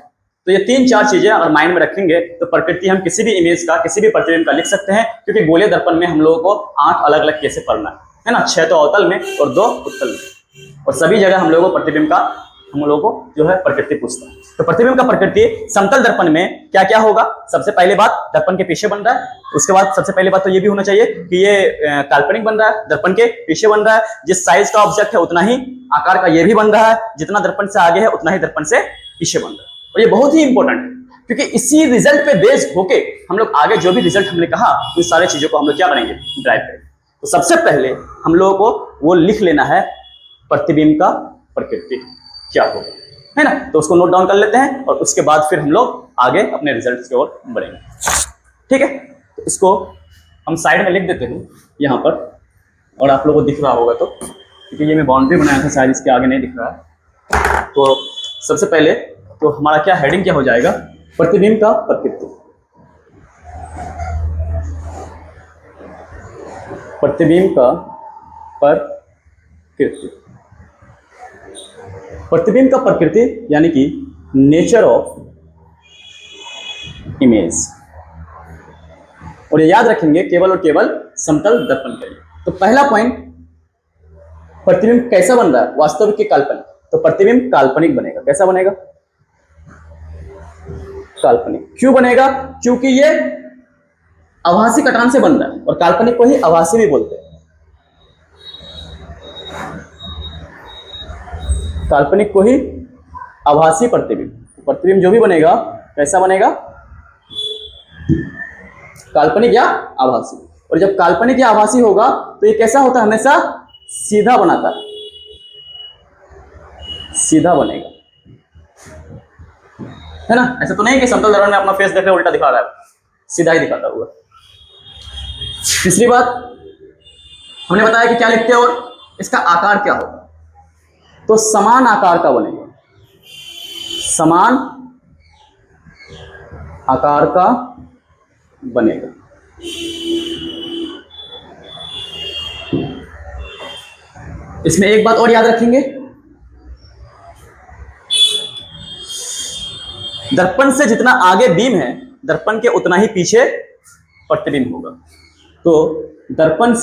तो ये 3-4 चीजें अगर माइंड में रखेंगे तो प्रकृति हम किसी भी इमेज का, किसी भी प्रतिबिंब का लिख सकते हैं, क्योंकि गोले दर्पण में हम लोगों को 8 अलग अलग कैसे पढ़ना है ना, 6 तो अवतल में और 2 उत्तल में, और सभी जगह हम लोगों को प्रतिबिंब का हम लोगों को जो है प्रकृति पूछता है। तो प्रतिबिंब का प्रकृति समतल दर्पण में क्या क्या होगा, सबसे पहले बात दर्पण के पीछे बन रहा है, उसके बाद सबसे पहले बात तो ये भी होना चाहिए कि ये काल्पनिक बन रहा है, दर्पण के पीछे बन रहा है, जिस साइज का ऑब्जेक्ट है उतना ही आकार का ये भी बन रहा है, जितना दर्पण से आगे है उतना ही दर्पण से पीछे बन रहा है। और ये बहुत ही इंपॉर्टेंट है, क्योंकि इसी रिजल्ट पे बेस्ड होके हम लोग आगे जो भी रिजल्ट हमने कहा उन सारी चीजों को हम लोग क्या बनाएंगे, ड्राइव करेंगे। तो सबसे पहले हम लोगों को वो लिख लेना है प्रतिबिंब का प्रकृति क्या होगा, है ना। तो उसको नोट डाउन कर लेते हैं और उसके बाद फिर हम लोग आगे अपने रिजल्ट्स की ओर बढ़ेंगे, ठीक है। तो इसको हम साइड में लिख देते हैं यहाँ पर, और आप लोगों को दिख रहा होगा तो, क्योंकि ये मैं बाउंड्री बनाया था, शायद इसके आगे नहीं दिख रहा है। तो सबसे पहले तो हमारा क्या हेडिंग क्या हो जाएगा, प्रतिबिंब का प्रकृति। प्रतिबिंब का प्रकृति, प्रतिबिंब का प्रकृति यानी कि नेचर ऑफ इमेज। और ये याद रखेंगे केवल और केवल समतल दर्पण के लिए। तो पहला पॉइंट, प्रतिबिंब कैसा बन रहा है, वास्तविक की काल्पनिक। तो प्रतिबिंब काल्पनिक बनेगा। कैसा बनेगा, काल्पनिक। क्यों बनेगा, क्योंकि ये आभासी कटान से बन रहा है, और काल्पनिक को ही आभासी भी बोलते हैं। काल्पनिक को ही आभासी प्रतिबिंब, प्रतिबिंब जो भी बनेगा कैसा बनेगा, काल्पनिक या आभासी। और जब काल्पनिक या आभासी होगा तो ये कैसा होता है, हमेशा सीधा बनाता है, सीधा बनेगा, है ना। ऐसा तो नहीं कि समतल दर्पण में अपना फेस देख रहे उल्टा दिखा रहा है, सीधा ही दिखाता हुआ। तीसरी बात हमने बताया कि क्या लिखते हैं, और इसका आकार क्या होगा, तो समान आकार का बनेगा, समान आकार का बनेगा। इसमें एक बात और याद रखेंगे, दर्पण से जितना आगे बीम है, दर्पण के उतना ही पीछे प्रतिबिंब होगा। तो दर्पण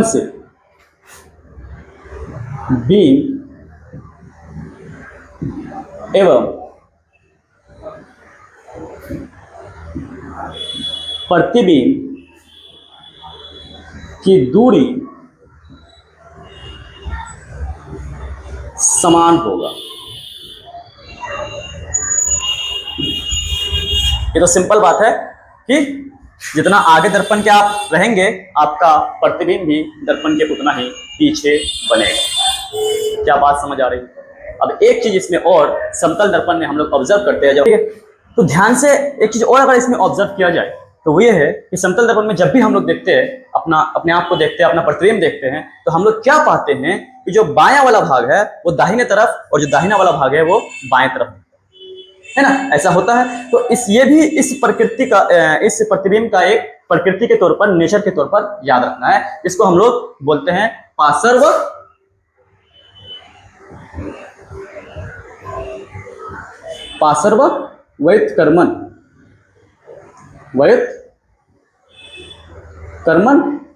से बीम एवं प्रतिबिंब की दूरी समान होगा। ये तो सिंपल बात है कि जितना आगे दर्पण के आप रहेंगे, आपका प्रतिबिंब भी दर्पण के उतना ही पीछे बनेगा। क्या बात समझ आ रही है। अब एक चीज इसमें और समतल दर्पण में हम लोग ऑब्जर्व करते हैं, जब ठीक है, तो ध्यान से एक चीज और अगर इसमें ऑब्जर्व किया जाए तो वो ये है कि समतल दर्पण में जब भी हम लोग देखते हैं, अपने आप को देखते हैं, अपना प्रतिबिंब देखते हैं, तो हम लोग क्या पाते हैं कि जो बायां वाला भाग है वो दाहिने तरफ, और जो दाहिना वाला भाग है वो बाएं तरफ है ना। ऐसा होता है। तो ये भी इस प्रकृति का, इस प्रतिबिंब का एक प्रकृति के तौर पर, नेचर के तौर पर याद रखना है। इसको हम लोग बोलते हैं पार्श्व व्युत्क्रमण, व्युत्क्रमण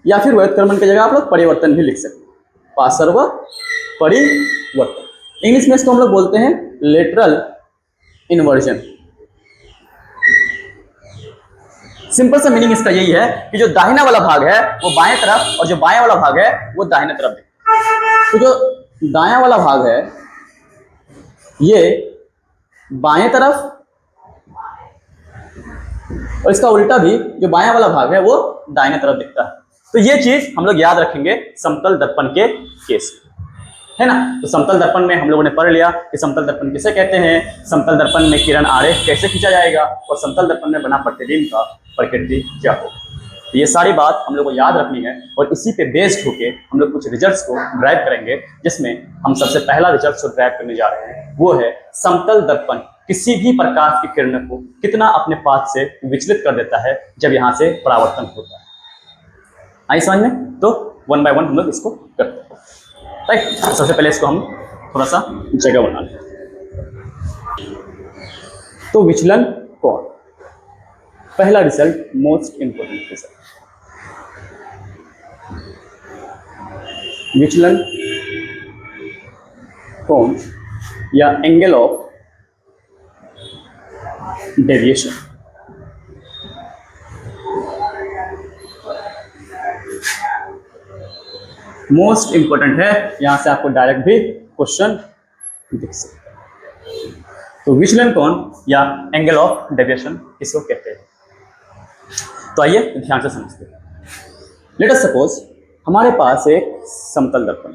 या फिर व्युत्क्रमण की जगह आप लोग परिवर्तन भी लिख सकते हैं, पार्श्व परिवर्तन। इंग्लिश में इसको हम लोग बोलते हैं लेटरल इन्वर्जन। सिंपल सा मीनिंग इसका यही है कि जो दाहिना वाला भाग है वो बाएं तरफ, और जो बायां वाला भाग है वो दाहिने तरफ दिखता है। तो जो दायां वाला भाग है ये बाएं तरफ, और इसका उल्टा भी जो बायां वाला भाग है वो दाहिने तरफ दिखता है। तो ये चीज हम लोग याद रखेंगे समतल दर्पण के केस में, है ना। तो समतल दर्पण में हम लोगों ने पढ़ लिया कि समतल दर्पण किसे कहते हैं, समतल दर्पण में किरण आरेख कैसे खींचा जाएगा, और समतल दर्पण में बना प्रतिबिंब का प्रकृति क्या हो। ये सारी बात हम लोग को याद रखनी है, और इसी पे बेस्ड होके हम लोग कुछ रिजल्ट्स को ड्राइव करेंगे, जिसमें हम सबसे पहला रिजल्ट जो ड्राइव करने जा रहे हैं वो है समतल दर्पण किसी भी प्रकाश की किरण को कितना अपने पाथ से विचलित कर देता है जब यहाँ से परावर्तन होता है। आई समझ में? तो वन बाय वन हम लोग इसको करते हैं, राइट। सबसे पहले इसको हम थोड़ा सा जगह बना लें। तो विचलन कोण, पहला रिजल्ट मोस्ट इंपोर्टेंट रिजल्ट, विचलन कोण या angle of deviation. Most important है, यहां से आपको डायरेक्ट भी क्वेश्चन दिख सकता है। तो विचलन कोण या एंगल ऑफ डेविएशन किसको कहते हैं? तो आइए ध्यान से समझते हैं। लेट अस सपोज हमारे पास एक समतल दर्पण,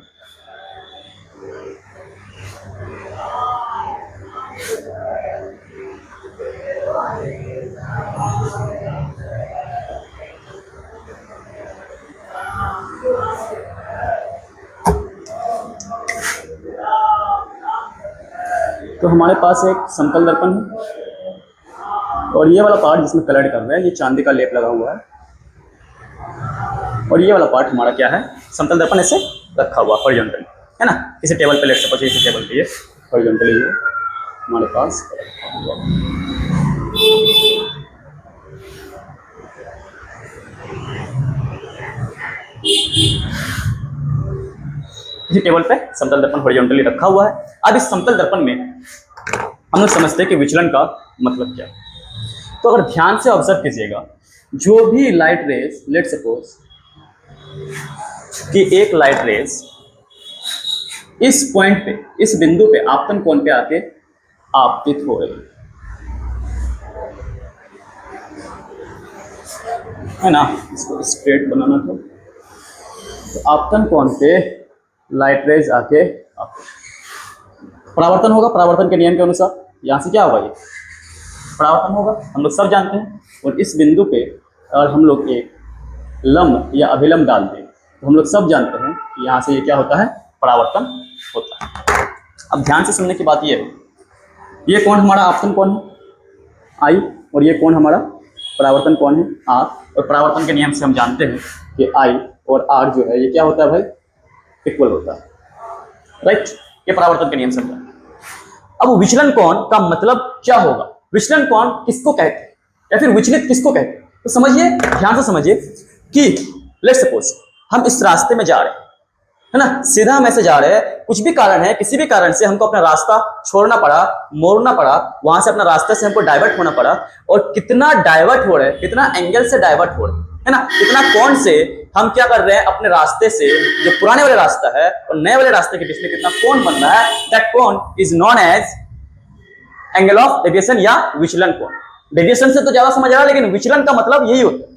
तो हमारे पास एक समतल दर्पण है और ये वाला पार्ट जिसमें कलर कर रहा है ये चांदी का लेप लगा हुआ है, और ये वाला पार्ट हमारा क्या है, समतल दर्पण ऐसे रखा हुआ हॉरिजॉन्टली, है ना। इसे टेबल पे लेट सपोज, इसे टेबल पे ये हॉरिजॉन्टली ये हमारे पास रखा हुआ। इसी टेबल पे समतल दर्पण हॉरिजॉन्टली रखा हुआ है। अब इस समतल दर्पण में हम लोग समझते हैं कि विचलन का मतलब क्या है। तो अगर ध्यान से ऑब्जर्व कीजिएगा, जो भी लाइट रेज, लेट सपोज कि एक लाइट रेज इस पॉइंट पे, इस बिंदु पे आपतन कोण पे आके आपतित हो रही है ना, इसको स्ट्रेट बनाना था। तो आपतन कोण पे लाइट रेज आके परावर्तन होगा, परावर्तन के नियम के अनुसार यहाँ से क्या होगा, ये परावर्तन होगा, हम लोग सब जानते हैं। और इस बिंदु पे अगर हम लोग एक लंब या अभिलंब डाल दें तो हम लोग सब जानते हैं कि यहाँ से ये क्या होता है, परावर्तन होता है। अब ध्यान से सुनने की बात ये है, ये कोण हमारा आपतन कोण है आई, और ये कोण हमारा परावर्तन कोण है आर। और परावर्तन के नियम से हम जानते हैं कि आई और आर जो है ये क्या होता है भाई, इक्वल होता है, राइट। ये परावर्तन के नियम से होता है। अब विचलन कोण का मतलब क्या होगा, विचलन कोण किसको कहते हैं या फिर विचलित किसको कहते हैं? तो समझिए, ध्यान से समझिए कि लेट सपोज हम इस रास्ते में जा रहे हैं, है ना, सीधा हम ऐसे जा रहे हैं, कुछ भी कारण है, किसी भी कारण से हमको अपना रास्ता छोड़ना पड़ा, मोड़ना पड़ा, वहां से अपना रास्ते से हमको डाइवर्ट होना पड़ा। और कितना डाइवर्ट हो रहे हैं, कितना एंगल से डाइवर्ट हो रहे हैं, है ना, कितना कोण से हम क्या कर रहे हैं, अपने रास्ते से जो पुराने वाले रास्ता है और नए वाले रास्ते के बीच में कितना कोण बन रहा है, दैट कोण is known as angle of deviation या विचलन कोण। डेविएशन से तो ज्यादा समझ आ रहा है, लेकिन विचलन का मतलब यही होता है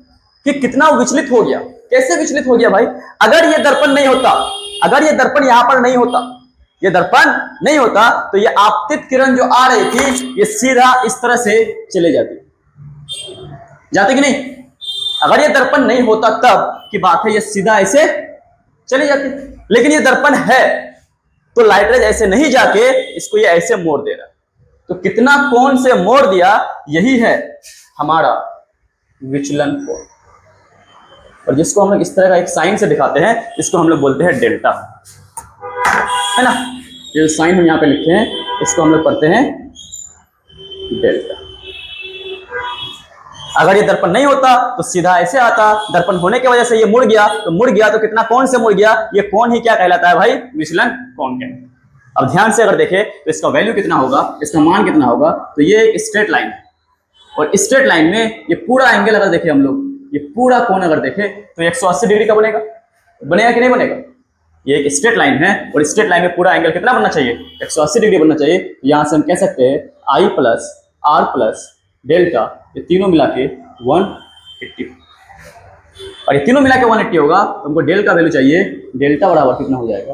कि कितना विचलित हो गया। कैसे विचलित हो गया भाई, अगर ये दर्पण नहीं होता, अगर ये दर्पण यहां पर नहीं होता, ये दर्पण नहीं होता, तो ये आपतित किरण जो आ रही थी ये सीधा इस तरह से चले जाती कि नहीं। अगर ये दर्पण नहीं होता तब की बात है, ये सीधा ऐसे चली जाती, लेकिन ये दर्पण है तो लाइट रेज ऐसे नहीं जाके इसको ये ऐसे मोड़ दे रहा है। तो कितना कोण से मोड़ दिया, यही है हमारा विचलन कोण। और जिसको हम लोग इस तरह का एक साइन से दिखाते हैं, इसको हम लोग बोलते हैं डेल्टा, है ना। ये साइन हम यहाँ पे लिखे हैं, इसको हम लोग पढ़ते हैं डेल्टा। अगर ये दर्पण नहीं होता तो सीधा ऐसे आता, दर्पण होने की वजह से ये मुड़ गया, तो कितना कोण से मुड़ गया, ये कोण ही क्या कहलाता है भाई, विचलन कोण कहलाता है। अब ध्यान से अगर देखें तो इसका वैल्यू कितना होगा, इसका मान कितना होगा, तो ये एक स्ट्रेट लाइन है, और स्ट्रेट लाइन में ये पूरा एंगल अगर देखें हम लोग, ये पूरा कोण अगर देखें तो 180 डिग्री का बनेगा, बनेगा कि नहीं बनेगा। ये एक स्ट्रेट लाइन है और स्ट्रेट लाइन में पूरा एंगल कितना बनना चाहिए, 180 डिग्री बनना चाहिए। यहाँ से हम कह सकते हैं आई प्लस आर प्लस डेल्टा, ये तीनों मिला के 180, और ये तीनों मिला के 180 होगा, तो हमको डेल का वैल्यू चाहिए, डेल्टा बराबर कितना हो जाएगा,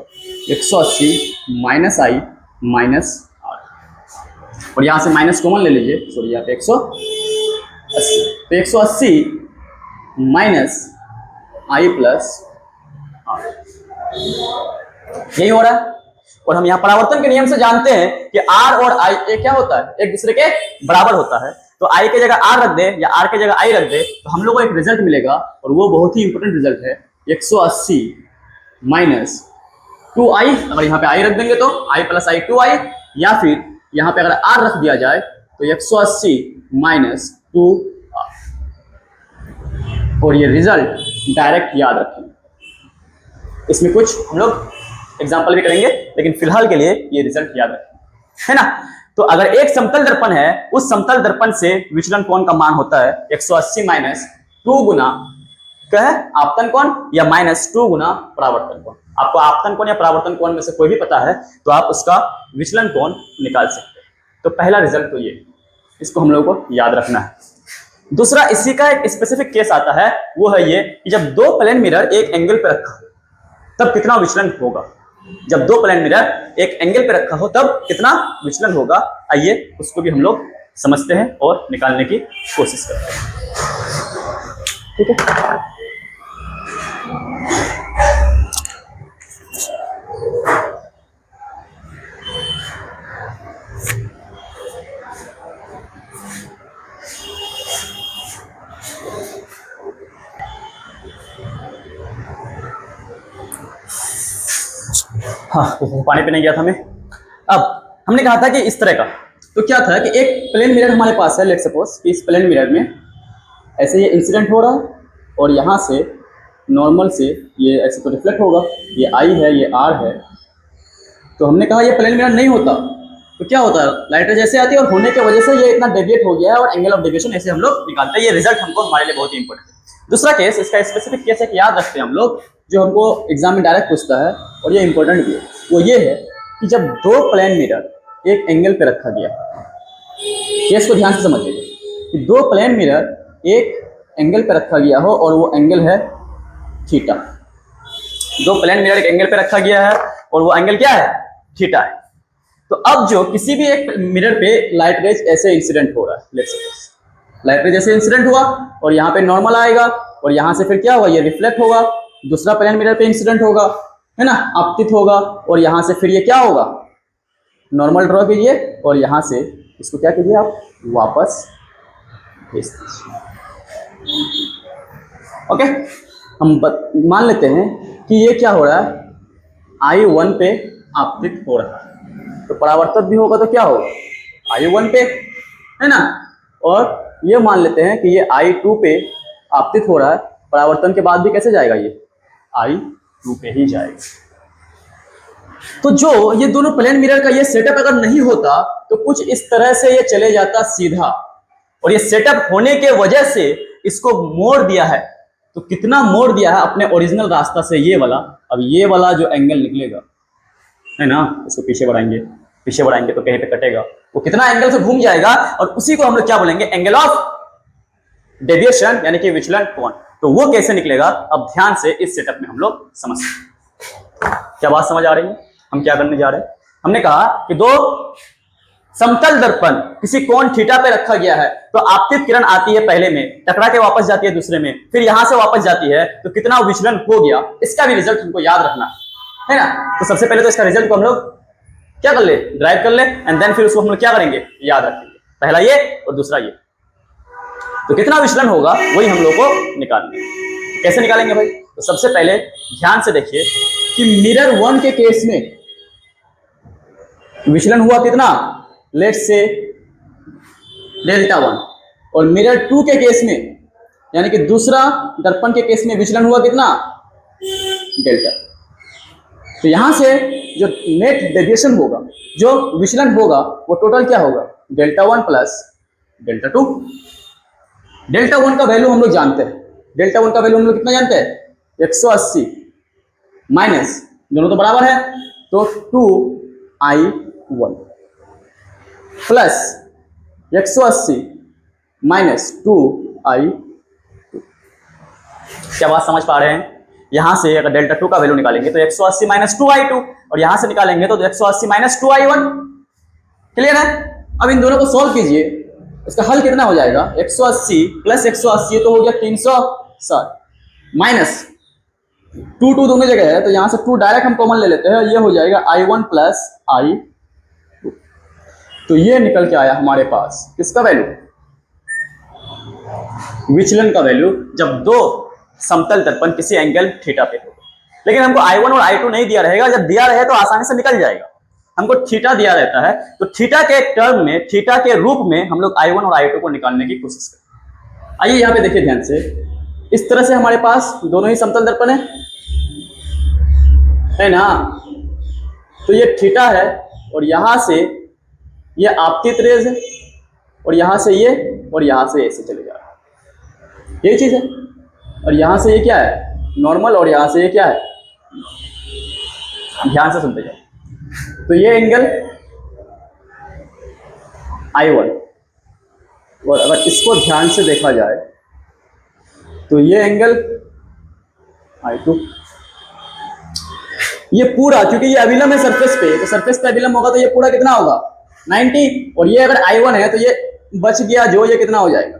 180 माइनस आई माइनस आर, और यहाँ से माइनस कॉमन ले लीजिए, सॉरी यहाँ पे 180, तो 180 माइनस आई प्लस आर, यही हो रहा है। और हम यहाँ परावर्तन के नियम से जानते हैं कि r और i ये क्या होता है, एक दूसरे के बराबर होता है। तो i की जगह r रख दे या r की जगह i रख दे तो हम लोग को एक रिजल्ट मिलेगा, और वो बहुत ही इंपॉर्टेंट रिजल्ट है, 180 माइनस 2i। अगर यहाँ पे i रख देंगे तो i प्लस i 2i, या फिर यहाँ पे अगर r रख दिया जाए तो 180 माइनस 2r। और ये रिजल्ट डायरेक्ट याद रखें, इसमें कुछ हम लोग एग्जाम्पल भी करेंगे, लेकिन फिलहाल के लिए ये रिजल्ट याद रखें, है ना। तो अगर एक समतल दर्पण है, उस समतल दर्पण से विचलन कोण का मान होता है 180 माइनस 2 गुना क्या है आपतन कोण, या माइनस 2 गुना परावर्तन कोण। आपको आपतन कोण या परावर्तन कोण में से कोई भी पता है तो आप उसका विचलन कोण निकाल सकते हैं। तो पहला रिजल्ट तो ये, इसको हम लोगों को याद रखना है। दूसरा, इसी का एक स्पेसिफिक केस आता है, वो है ये कि जब दो प्लेन मिरर एक एंगल पे रखा तब कितना विचलन होगा। जब दो प्लेन मिरर एक एंगल पे रखा हो तब कितना विचलन होगा, आइए उसको भी हम लोग समझते हैं और निकालने की कोशिश करते हैं। ठीक है, हाँ पानी पीने गया था मैं। अब हमने कहा था कि इस तरह का, तो क्या था कि एक प्लेन मिरर हमारे पास है, लेट सपोज कि इस प्लेन मिरर में ऐसे ये इंसिडेंट हो रहा है और यहाँ से नॉर्मल से ये ऐसे तो रिफ्लेक्ट होगा, ये आई है ये आर है। तो हमने कहा ये प्लेन मिरर नहीं होता तो क्या होता है, लाइट जैसे आती है और होने की वजह से ये इतना डेविएट हो गया है और एंगल ऑफ डेविएशन ऐसे हम लोग निकालते हैं। ये रिजल्ट हमको हमारे लिए बहुत ही इंपॉर्टेंट है। दूसरा केस, इसका स्पेसिफिक केस है कि याद रखते हैं हम लोग, जो हमको एग्जाम में डायरेक्ट पूछता है और ये इंपॉर्टेंट भी है, वो ये है कि जब दो प्लेन मिरर एक एंगल पे रखा गया, केस को ध्यान से समझिए कि दो प्लेन मिरर एक एंगल पे रखा गया हो और वो एंगल है थीटा। दो प्लेन मिरर एक एंगल पे रखा गया है और वो एंगल क्या है, थीटा है। तो अब जो किसी भी एक मिरर पे लाइट रेज ऐसे इंसिडेंट हो रहा है, लेट्स सपोज लाइट रेज ऐसे इंसिडेंट हुआ और यहाँ पे नॉर्मल आएगा और यहाँ से फिर क्या होगा, ये रिफ्लेक्ट होगा, दूसरा प्लेन मिरर पे इंसिडेंट होगा, है ना, आपतित होगा, और यहाँ से फिर ये क्या होगा, नॉर्मल ड्रॉ कीजिए और यहाँ से इसको क्या कीजिए आप वापस भेज दीजिए। ओके, हम मान लेते हैं कि ये क्या हो रहा है, I1 पे आपतित हो रहा है, तो परावर्तन भी होगा तो क्या होगा, I1 पे, है ना। और ये मान लेते हैं कि ये I2 पे आपतित हो रहा है, परावर्तन के बाद भी कैसे जाएगा, ये I2 पे ही जाएगा। तो जो ये दोनों प्लेन मिरर का ये सेटअप अगर नहीं होता तो कुछ इस तरह से ये चले जाता सीधा, और ये सेटअप होने के वजह से इसको मोड़ दिया है। तो कितना मोड़ दिया है अपने ओरिजिनल रास्ता से, ये वाला। अब ये वाला जो एंगल निकलेगा, है ना, इसको पीछे बढ़ाएंगे तो कहीं पे कटेगा, वो कितना एंगल से घूम जाएगा, और उसी को हम लोग क्या बोलेंगे, एंगल ऑफ डेविएशन, यानी कि विचलन कोण। तो वो कैसे निकलेगा, अब ध्यान से इस सेटअप में हम लोग समझते हैं। क्या बात समझ आ रही है, हम क्या करने जा रहे हैं। हमने कहा कि दो समतल दर्पण किसी कोण थीटा पे रखा गया है, तो आपतित किरण आती है पहले में, टकरा के वापस जाती है दूसरे में, फिर यहां से वापस जाती है, तो कितना विचलन हो गया, इसका भी रिजल्ट हमको याद रखना है ना। तो सबसे पहले तो इसका रिजल्ट को हम लोग क्या कर ले, ड्राइव कर ले, एंड देन फिर उसको हम लोग क्या करेंगे, याद रखेंगे। पहला ये और दूसरा ये, तो कितना विचलन होगा वही हम लोग को निकालना है। कैसे निकालेंगे भाई, तो सबसे पहले ध्यान से देखिए कि मिरर 1 के केस में विचलन हुआ कितना, लेट्स से डेल्टा 1, और मिरर 2 के केस में, यानी कि दूसरा दर्पण के केस में विचलन हुआ कितना, डेल्टा। तो यहां से जो नेट डेविएशन होगा, जो विचलन होगा, वो टोटल क्या होगा, डेल्टा 1 प्लस डेल्टा 2। डेल्टा 1 का वैल्यू हम लोग जानते हैं, डेल्टा 1 का वैल्यू हम लोग कितना जानते हैं, 180 माइनस, दोनों तो बराबर है, तो 2I1 प्लस 180 माइनस 2I2। क्या बात समझ पा रहे हैं। यहां से अगर डेल्टा 2 का वैल्यू निकालेंगे तो 180 माइनस 2I2, और यहां से निकालेंगे तो 180 माइनस 2I1। क्लियर है। अब इन दोनों को सॉल्व कीजिए, इसका हल कितना हो जाएगा, 180 प्लस 180 तो हो गया 360 माइनस टू टू दोनों जगह है, तो यहाँ से टू डायरेक्ट हम कॉमन ले लेते हैं, ये हो जाएगा I1 प्लस I2। तो ये निकल के आया हमारे पास किसका वैल्यू, विचलन का वैल्यू, जब दो समतल दर्पण किसी एंगल थीटा पे हो। लेकिन हमको I1 और I2 नहीं दिया रहेगा, जब दिया रहे तो आसानी से निकल जाएगा। हमको थीटा दिया रहता है, तो थीटा के टर्म में, थीटा के रूप में हम लोग I1 और I2 को निकालने की कोशिश करें। आइए यहाँ पे देखिए ध्यान से, इस तरह से हमारे पास दोनों ही समतल दर्पण है ना। तो ये थीटा है और यहां से ये आपतित रेज है, और यहां से ये, और यहां से ऐसे चले जा रहा है, ये चीज है। और यहां से ये क्या है, नॉर्मल, और यहां से ये क्या है, ध्यान से सुनते जाओ। तो ये एंगल I1, और अगर इसको ध्यान से देखा जाए तो ये एंगल I2। ये पूरा, क्योंकि ये अभिलंब है सरफेस पे, तो सरफेस पे अभिलंब होगा तो ये पूरा कितना होगा 90, और ये अगर I1 है तो ये बच गया जो, ये कितना हो जाएगा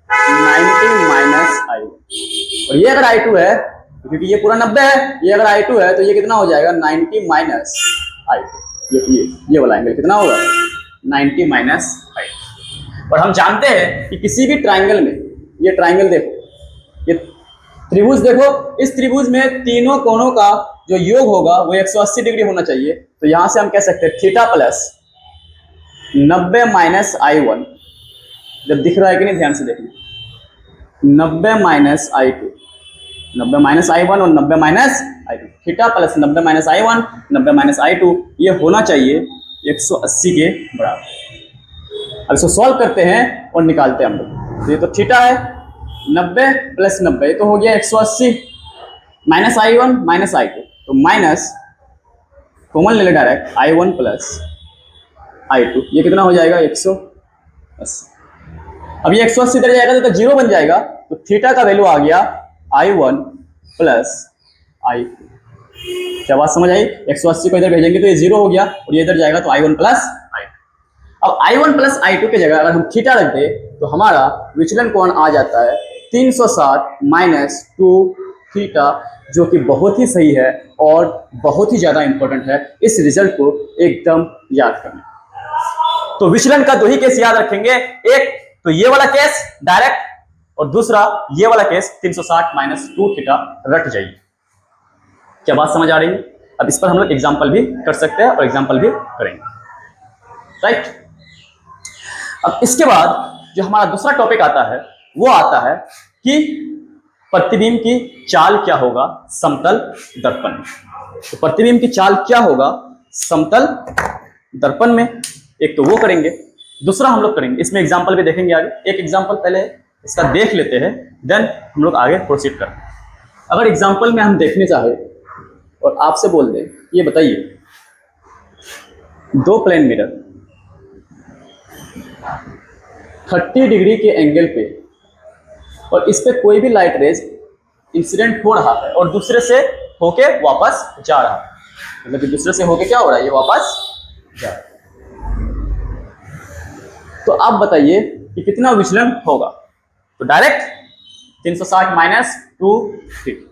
90 माइनस I1। और ये अगर I2 है, क्योंकि ये पूरा 90 है, ये अगर I2 है तो ये कितना हो जाएगा 90 माइनस I2। ये वाला एंगल कितना होगा 90 माइनस I2। और हम जानते हैं कि किसी भी ट्राइंगल में, ये ट्राइंगल देखो, ये त्रिभुज देखो, इस त्रिभुज में तीनों कोणों का जो योग होगा वो 180 डिग्री होना चाहिए। तो यहां से हम कह सकते हैं थीटा प्लस 90 माइनस I1, जब दिख रहा है कि नहीं ध्यान से देखिए, 90 माइनस I2, 90 माइनस I1 और 90 minus I2, theta plus 90 minus I1, 90 minus I2, ये होना चाहिए 180 के बराबर। अब इसको सॉल्व करते हैं और निकालते हैं हम लोग। तो ये तो थीटा है, 90 प्लस 90 तो हो गया 180, माइनस I1 माइनस I2, तो माइनस कॉमन ले ले डायरेक्ट I1 प्लस I2, ये कितना हो जाएगा 180। अब ये 180 इधर जाएगा तो जीरो बन जाएगा, तो थीटा का वैल्यू आ गया I1 प्लस I2। क्या बात समझ आई, 180 को इधर भेजेंगे तो ये जीरो हो गया, और ये इधर जाएगा तो I1 प्लस I2। अब I1 प्लस I2 की जगह अगर हम थीटा रख दे तो हमारा विचलन कोण आ जाता है 360 माइनस 2 थीटा, जो कि बहुत ही सही है और बहुत ही ज्यादा इंपॉर्टेंट है इस रिजल्ट को एकदम याद करना। तो विचलन का दो ही केस याद रखेंगे, एक तो ये वाला केस डायरेक्ट, और दूसरा ये वाला केस 360 माइनस 2 थीटा रट जाइए। क्या बात समझ आ रही है। अब इस पर हम लोग एग्जाम्पल भी कर सकते हैं और एग्जाम्पल भी करेंगे, राइट। अब इसके बाद जो हमारा दूसरा टॉपिक आता है वो आता है कि प्रतिबिंब की चाल क्या होगा समतल दर्पण में। तो प्रतिबिंब की चाल क्या होगा समतल दर्पण में, एक तो वो करेंगे, दूसरा हम लोग करेंगे, इसमें एग्जाम्पल भी देखेंगे आगे। एक एग्जाम्पल पहले इसका देख लेते हैं, देन हम लोग आगे प्रोसीड करते हैं। अगर एग्जाम्पल में हम देखने चाहे और आपसे बोल दें, ये बताइए दो प्लेन मिरर 30 डिग्री के एंगल पे, और इस पे कोई भी लाइट रेज इंसिडेंट हो रहा है और दूसरे से होके वापस जा रहा है, मतलब कि दूसरे से होके क्या हो रहा है, ये वापस जा रहा है। तो आप बताइए कि कितना विचलन होगा। तो डायरेक्ट 360 माइनस 2 थीटा,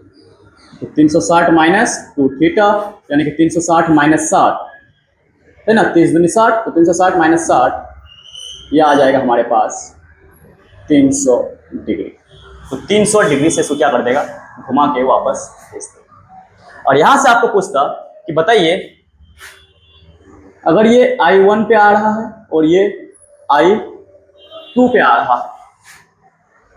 तो 360 माइनस 2 थीटा यानी कि 360 माइनस 60 है ना, 30 दूनी 60, तो 360 माइनस 60 ये आ जाएगा हमारे पास 300 डिग्री। तो 300 डिग्री से इसको क्या कर देगा, घुमा के वापस भेज देगा। और यहां से आपको पूछता कि बताइए अगर ये I1 पे आ रहा है और ये I2 पे आ रहा है,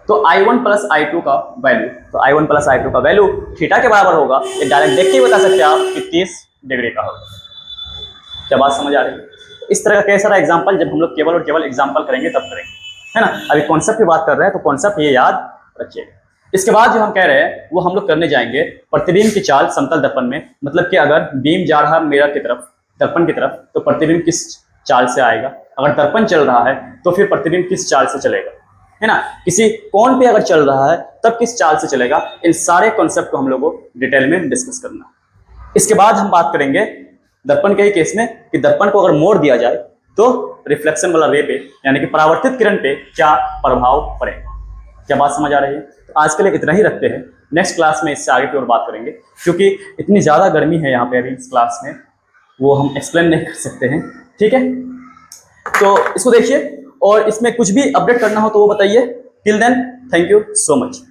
तो I1 प्लस I2 का वैल्यू, तो I1 प्लस I2 का वैल्यू थीटा के बराबर होगा। ये डायरेक्ट देख के बता सकते हैं आप कि 30 डिग्री का होगा। क्या बात समझ आ रही है। इस तरह का कई सारा एग्जाम्पल जब हम लोग केवल और केवल एग्जाम्पल करेंगे तब करेंगे, है ना। अभी कॉन्सेप्ट की बात कर रहे हैं तो कॉन्सेप्ट ये याद रखिएगा। इसके बाद जो हम कह रहे हैं वो हम लोग करने जाएंगे प्रतिबिंब की चाल समतल दर्पण में, मतलब कि अगर बीम जा रहा है मिरर की तरफ, दर्पण की तरफ, तो प्रतिबिंब किस चाल से आएगा। अगर दर्पण चल रहा है तो फिर प्रतिबिंब किस चाल से चलेगा, है ना। किसी कोण पे अगर चल रहा है तब किस चाल से चलेगा। इन सारे कॉन्सेप्ट को हम लोग को डिटेल में डिस्कस करना है। इसके बाद हम बात करेंगे दर्पण के ही केस में कि दर्पण को अगर मोड़ दिया जाए तो रिफ्लेक्शन वाला रे पे यानी कि परावर्तित किरण पे क्या प्रभाव पड़ेगा। क्या बात समझ आ रही है। तो आज के लिए इतना ही रखते हैं, नेक्स्ट क्लास में इससे आगे की ओर बात करेंगे, क्योंकि इतनी ज़्यादा गर्मी है यहाँ पे अभी इस क्लास में, वो हम एक्सप्लेन नहीं कर सकते हैं। ठीक है, तो इसको देखिए और इसमें कुछ भी अपडेट करना हो तो वो बताइए। Till then, thank you so much.